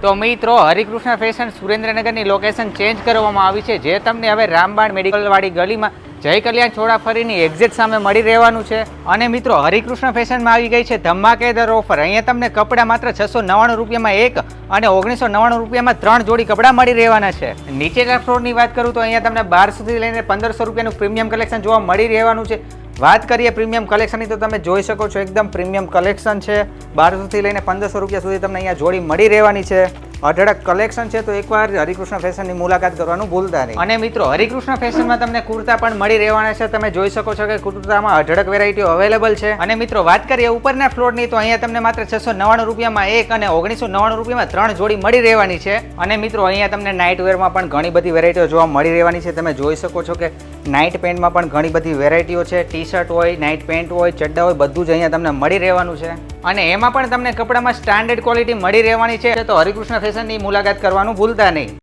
તો મિત્રો Harikrishna fashion સુરેન્દ્રનગરની location change કરવામાં આવી છે, જે તમને હવે રામબાણ મેડિકલવાળી ગલીમાં જય કલ્યાણ છોડાફરીની એક્ઝેક્ટ સામે મળી રહેવાનું છે। અને મિત્રો હરિકૃષ્ણ ફેશનમાં આવી ગઈ છે ધમાકેદાર ઓફર। અહીંયા તમને કપડાં માત્ર 699 રૂપિયામાં એક અને 1999 રૂપિયામાં 3 જોડી કપડાં મળી રહેવાના છે। નીચેના ફ્લોરની વાત કરું તો અહીંયા તમને 1200 થી લઈને 1500 રૂપિયાનું પ્રીમિયમ કલેક્શન જોવા મળી રહેવાનું છે। વાત કરીએ પ્રીમિયમ કલેક્શનની તો તમે જોઈ શકો છો એકદમ પ્રીમિયમ કલેક્શન છે। 1200 થી લઈને 1500 રૂપિયા સુધી તમને અહીંયા જોડી મળી રહેવાની છે। અઢળક કલેક્શન છે, તો એકવાર હરિકૃષ્ણ ફેશનની મુલાકાત કરવાનું ભૂલતા નહીં। અને મિત્રો હરિકૃષ્ણ ફેશનમાં તમને કુર્તા પણ મળી રહેવાના છે। તમે જોઈ શકો છો કે કુર્તામાં અઢળક વેરાયટીઓ અવેલેબલ છે। અને મિત્રો વાત કરીએ ઉપરના ફ્લોરની તો અહીંયા તમને માત્ર 699 રૂપિયામાં એક અને 1999 રૂપિયામાં 3 જોડી મળી રહેવાની છે। અને મિત્રો અહીંયા તમને નાઇટ વેરમાં પણ ઘણી બધી વેરાયટીઓ જોવા મળી રહેવાની છે। તમે જોઈ શકો છો કે નાઇટ પેન્ટમાં પણ ઘણી બધી વેરાયટીઓ છે। ટી શર્ટ હોય, નાઇટ પેન્ટ હોય, ચડ્ડા હોય, બધું જ અહીંયા તમને મળી રહેવાનું છે। અને એમાં પણ તમને કપડામાં સ્ટાન્ડર્ડ ક્વોલિટી મળી રહેવાની છે। તો હરિકૃષ્ણ ફેશનની મુલાકાત કરવાનું ભૂલતા નહીં।